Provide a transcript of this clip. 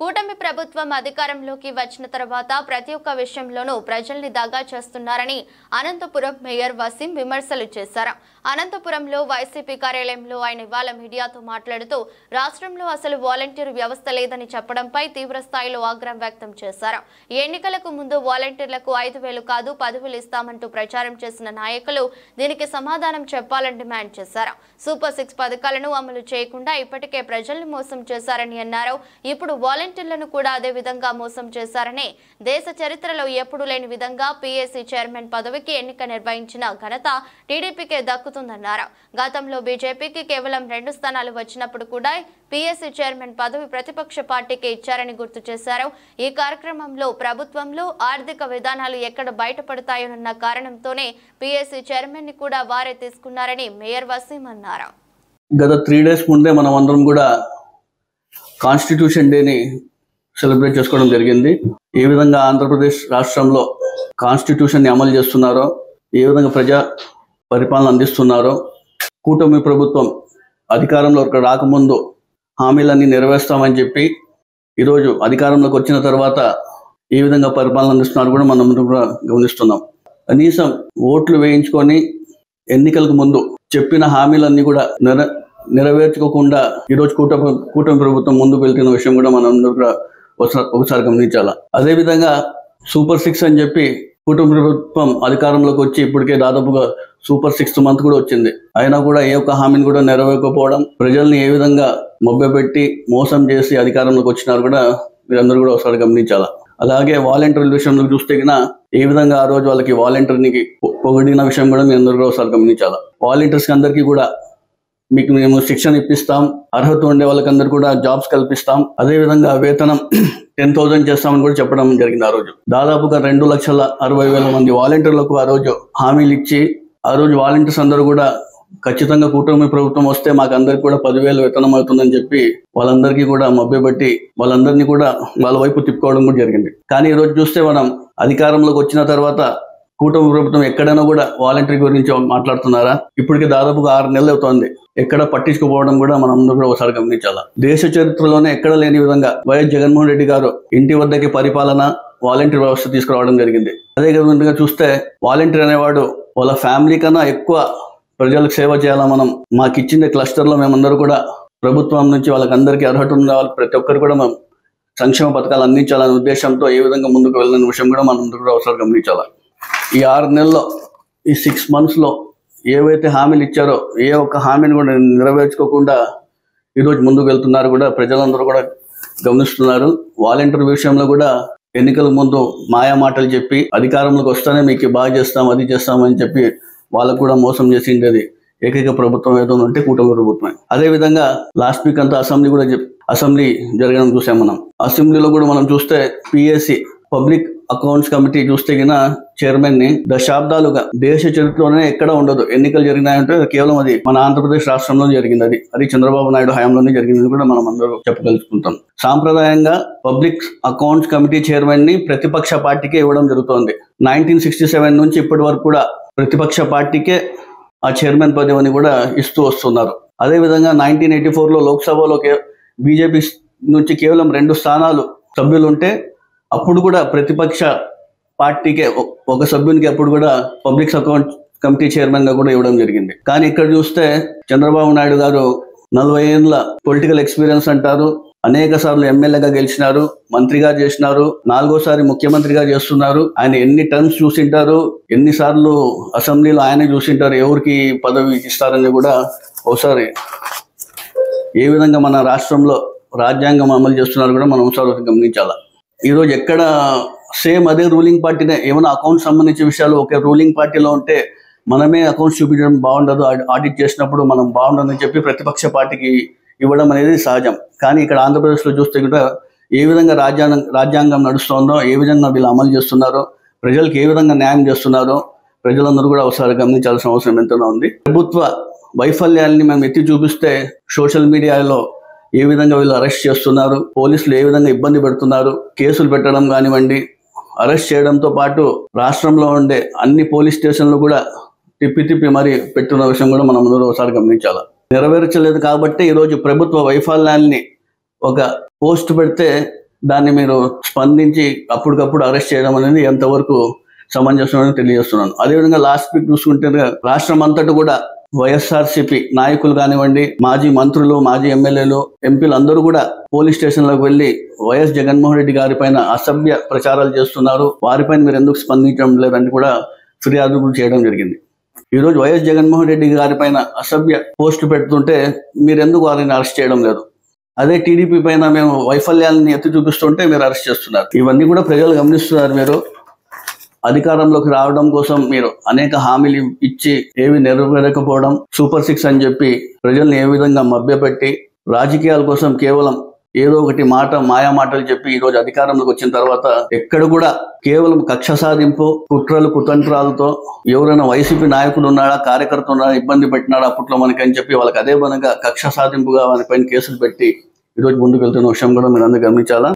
కూటమి ప్రభుత్వం అధికారంలోకి వచ్చిన తర్వాత ప్రతి ఒక్క విషయంలోనూ ప్రజల్ని దగా చేస్తున్నారని అనంతపురం మేయర్ వసీం విమర్శలు చేశారు. అనంతపురంలో వైసీపీ కార్యాలయంలో ఆయన ఇవాళ మీడియాతో మాట్లాడుతూ రాష్ట్రంలో అసలు వాలంటీర్ వ్యవస్థ లేదని చెప్పడంపై తీవ్ర స్థాయిలో ఆగ్రహం వ్యక్తం చేశారు. ఎన్నికలకు ముందు వాలంటీర్లకు 5,000 కాదు 10,000 ఇస్తామంటూ ప్రచారం చేసిన నాయకులు దీనికి సమాధానం చెప్పాలని డిమాండ్ చేశారు. సూపర్ 6 పథకాలను అమలు చేయకుండా ఇప్పటికే ప్రజల్ని మోసం చేశారని అన్నారు. ఇప్పుడు వాలంటీర్లను కూడా అదే విధంగా మోసం చేశారని, దేశ చరిత్రలో ఎప్పుడూ లేని విధంగా పీఏసీ చైర్మన్ పదవికి ఎన్నిక నిర్వహించిన ఘనత టీడీపీకే దక్కుతుందన్నారు. గతంలో బీజేపీకి కేవలం 2 స్థానాలు వచ్చినప్పుడు కూడా పీఏసీ చైర్మన్ పదవి ప్రతిపక్ష పార్టీకి ఇచ్చారని గుర్తు చేశారు. ఈ కార్యక్రమంలో ప్రభుత్వంలో ఆర్థిక విధానాలు ఎక్కడ బయటపడతాయోనన్న కారణంతోనే పీఏసీ చైర్మన్ ని కూడా వారే తీసుకున్నారని మేయర్ వసీం అన్నారు. గత 3 days ముందే మనం అందరం కూడా కాన్స్టిట్యూషన్ డేని సెలబ్రేట్ చేసుకోవడం జరిగింది. ఏ విధంగా ఆంధ్రప్రదేశ్ రాష్ట్రంలో కాన్స్టిట్యూషన్ని అమలు చేస్తున్నారో, ఏ విధంగా ప్రజా పరిపాలన అందిస్తున్నారో, కూటమి ప్రభుత్వం అధికారంలోకి రాకముందు హామీలన్నీ నెరవేర్స్తామని చెప్పి ఈరోజు అధికారంలోకి వచ్చిన తర్వాత ఏ విధంగా పరిపాలన అందిస్తున్నారు కూడా మనం కూడా గమనిస్తున్నాం. కనీసం ఓట్లు వేయించుకొని ఎన్నికలకు ముందు చెప్పిన హామీలన్నీ కూడా నెరవేర్చుకోకుండా ఈరోజు కూటమి ప్రభుత్వం ముందుకు వెళ్తున్న విషయం కూడా మనం కూడా ఒకసారి గమనించాలా. అదేవిధంగా సూపర్ 6 అని చెప్పి కూటమి ప్రభుత్వం అధికారంలోకి వచ్చి ఇప్పటికే దాదాపుగా సూపర్ 6th మంత్ కూడా వచ్చింది. అయినా కూడా ఏ ఒక్క హామీని కూడా నెరవేర్కపోవడం, ప్రజల్ని ఏ విధంగా మభ్యపెట్టి మోసం చేసి అధికారంలోకి వచ్చినారు కూడా మీరందరూ కూడా ఒకసారి గమనించాలా. అలాగే వాలంటీర్ల విషయంలో చూస్తే కన్నా ఏ విధంగా ఆ రోజు వాళ్ళకి వాలంటీర్నికి పొగిడిన విషయం కూడా మీ అందరూ కూడా ఒకసారి గమనించాలా. వాలంటీర్స్కి అందరికీ కూడా మీకు మేము శిక్షణ ఇప్పిస్తాం, అర్హత ఉండే వాళ్ళకందరూ కూడా జాబ్స్ కల్పిస్తాం, అదేవిధంగా వేతనం 10,000 చేస్తామని కూడా చెప్పడం జరిగింది. ఆ రోజు దాదాపుగా 2,60,000 మంది వాలంటీర్లకు ఆ రోజు హామీలు ఇచ్చి, ఆ రోజు వాలంటీర్స్ అందరూ కూడా ఖచ్చితంగా కూటమి ప్రభుత్వం వస్తే మాకు అందరికి కూడా 10,000 వేతనం అవుతుందని చెప్పి వాళ్ళందరికీ కూడా మభ్యపెట్టి వాళ్ళందరినీ కూడా వాళ్ళ వైపు తిప్పుకోవడం కూడా జరిగింది. కానీ ఈరోజు చూస్తే మనం అధికారంలోకి వచ్చిన తర్వాత కూటమి ప్రభుత్వం ఎక్కడైనా కూడా వాలంటీర్ గురించి మాట్లాడుతున్నారా? ఇప్పటికే దాదాపుగా 6 నెలలు అవుతోంది. ఎక్కడ పట్టించుకోపోవడం కూడా మనం అందరూ కూడా ఒకసారి గమనించాలా. దేశ చరిత్రలోనే ఎక్కడ లేని విధంగా వైఎస్ జగన్మోహన్ రెడ్డి గారు ఇంటి వద్దకి పరిపాలన వాలంటీర్ వ్యవస్థ తీసుకురావడం జరిగింది. అదే విధంగా చూస్తే వాలంటీర్ అనేవాడు వాళ్ళ ఫ్యామిలీ కన్నా ఎక్కువ ప్రజలకు సేవ చేయాలా. మనం మాకు ఇచ్చిన క్లస్టర్లో మేమందరూ కూడా ప్రభుత్వం నుంచి వాళ్ళకందరికీ అర్హత ఉన్న వాళ్ళకి ప్రతి ఒక్కరు కూడా మనం సంక్షేమ పథకాలు అందించాలనే ఉద్దేశంతో ఏ విధంగా ముందుకు వెళ్ళిన విషయం కూడా మనం అందరూ కూడా ఒకసారి గమనించాలా. ఈ 6 నెలల్లో ఈ 6 monthsలో ఏవైతే హామీలు ఇచ్చారో ఏ ఒక్క హామీని కూడా నెరవేర్చుకోకుండా ఈరోజు ముందుకు వెళ్తున్నారు కూడా ప్రజలందరూ కూడా గమనిస్తున్నారు. వాలంటీర్ విషయంలో కూడా ఎన్నికల ముందు మాయా మాటలు చెప్పి అధికారంలోకి వస్తేనే మీకు బాగా చేస్తాం, అది చేస్తామని చెప్పి వాళ్ళకు కూడా మోసం చేసి ఉండేది ఏకైక ప్రభుత్వం ఏదో అంటే కూటమి ప్రభుత్వమే. అదేవిధంగా లాస్ట్ వీక్ అంతా అసెంబ్లీ జరగడం చూసాం. మనం అసెంబ్లీలో కూడా మనం చూస్తే పీఏసీ పబ్లిక్ అకౌంట్స్ కమిటీ చూస్తే గిన చైర్మన్ ని దశాబ్దాలుగా దేశ చరిత్రలోనే ఎక్కడ ఉండదు. ఎన్నికలు జరిగినాయంటే కేవలం అది మన ఆంధ్రప్రదేశ్ రాష్ట్రంలో జరిగింది. అది చంద్రబాబు నాయుడు హయాంలోనే జరిగిందని కూడా మనం అందరూ చెప్పగలుగుతుంటాం. సాంప్రదాయంగా పబ్లిక్ అకౌంట్స్ కమిటీ చైర్మన్ ని ప్రతిపక్ష పార్టీకే ఇవ్వడం జరుగుతోంది. 1967 నుంచి ఇప్పటి వరకు కూడా ప్రతిపక్ష పార్టీకే ఆ చైర్మన్ పదవిని కూడా ఇస్తూ వస్తున్నారు. అదేవిధంగా 1984లో లోక్సభలో బీజేపీ నుంచి కేవలం 2 స్థానాలు సభ్యులు ఉంటే అప్పుడు కూడా ప్రతిపక్ష పార్టీకే ఒక సభ్యునికి అప్పుడు కూడా పబ్లిక్ అకౌంట్ కమిటీ చైర్మన్ గా కూడా ఇవ్వడం జరిగింది. కానీ ఇక్కడ చూస్తే చంద్రబాబు నాయుడు గారు 40 ఏళ్ల పొలిటికల్ ఎక్స్పీరియన్స్ అంటారు, అనేక సార్లు ఎమ్మెల్యేగా గెలిచినారు, మంత్రిగా చేసినారు, 4వసారి ముఖ్యమంత్రిగా చేస్తున్నారు. ఆయన ఎన్ని టర్మ్స్ చూసింటారు, ఎన్నిసార్లు అసెంబ్లీలో ఆయన చూసింటారు, ఎవరికి పదవి ఇస్తారని కూడా ఒకసారి ఏ విధంగా మన రాష్ట్రంలో రాజ్యాంగం అమలు చేస్తున్నారు కూడా మనం ఒకసారి గమనించాలా. ఈరోజు ఎక్కడ సేమ్ అదే రూలింగ్ పార్టీనే ఏమైనా అకౌంట్స్ సంబంధించిన విషయాలు ఒకే రూలింగ్ పార్టీలో ఉంటే మనమే అకౌంట్స్ చూపించడం బాగుండదు, ఆడిట్ చేసినప్పుడు మనం బాగుండదని చెప్పి ప్రతిపక్ష పార్టీకి ఇవ్వడం అనేది సహజం. కానీ ఇక్కడ ఆంధ్రప్రదేశ్లో చూస్తే కూడా ఏ విధంగా రాజ్యాంగం నడుస్తుందో, ఏ విధంగా వీళ్ళు అమలు చేస్తున్నారో, ప్రజలకు ఏ విధంగా న్యాయం చేస్తున్నారో ప్రజలందరూ కూడా ఒకసారి గమనించాల్సిన అవసరం ఎంతైనా ఉంది. ప్రభుత్వ వైఫల్యాన్ని మేము ఎత్తి చూపిస్తే సోషల్ మీడియాలో ఏ విధంగా వీళ్ళు అరెస్ట్ చేస్తున్నారు, పోలీసులు ఏ విధంగా ఇబ్బంది పెడుతున్నారు, కేసులు పెట్టడం కానివ్వండి, అరెస్ట్ చేయడంతో పాటు రాష్ట్రంలో ఉండే అన్ని పోలీస్ స్టేషన్లు కూడా తిప్పి మరి పెట్టున్న విషయం కూడా మనం అందరూ ఒకసారి గమనించాలి. నెరవేర్చలేదు కాబట్టి ఈరోజు ప్రభుత్వ వైఫల్యాన్ని ఒక పోస్ట్ పెడితే దాన్ని మీరు స్పందించి అప్పటికప్పుడు అరెస్ట్ చేయడం అనేది ఎంతవరకు సమంజసమని తెలియజేస్తున్నాను. అదేవిధంగా లాస్ట్ వీక్ చూసుకుంటే రాష్ట్రం అంతటా కూడా వైఎస్ఆర్సీపీ నాయకులు కానివ్వండి, మాజీ మంత్రులు, మాజీ ఎమ్మెల్యేలు, ఎంపీలు అందరూ కూడా పోలీస్ స్టేషన్లకు వెళ్లి వైఎస్ జగన్మోహన్ రెడ్డి గారి పైన అసభ్య ప్రచారాలు చేస్తున్నారు, వారిపైన మీరు ఎందుకు స్పందించడం లేదని కూడా ఫిర్యాదులు చేయడం జరిగింది. ఈ రోజు వైఎస్ జగన్మోహన్ రెడ్డి గారి పైన అసభ్య పోస్టు పెడుతుంటే మీరెందుకు వారిని అరెస్ట్ చేయడం లేదు? అదే టీడీపీ పైన మేము వైఫల్యాలని ఎత్తి చూపిస్తుంటే మీరు అరెస్ట్ చేస్తున్నారు. ఇవన్నీ కూడా ప్రజలు గమనిస్తున్నారు. మీరు అధికారంలోకి రావడం కోసం మీరు అనేక హామీలు ఇచ్చి ఏవి నెరవేరకపోవడం, సూపర్ 6 అని చెప్పి ప్రజల్ని ఏ విధంగా మభ్యపెట్టి రాజకీయాల కోసం కేవలం ఏదో ఒకటి మాయా మాటలు చెప్పి ఈ రోజు అధికారంలోకి వచ్చిన తర్వాత ఎక్కడ కూడా కేవలం కక్ష సాధింపు, కుట్రలు, కుతంత్రాలతో ఎవరైనా వైసీపీ నాయకుడు ఉన్నాడా, కార్యకర్త ఉన్నాడా, ఇబ్బంది పెట్టినాడా అప్పట్లో మనకి అని చెప్పి వాళ్ళకి అదే పనిగా కక్ష సాధింపుగా వాళ్ళ పైన కేసులు పెట్టి ఈరోజు ముందుకు వెళ్తున్న విషయం కూడా మీరు అందరూ గమనించాలా.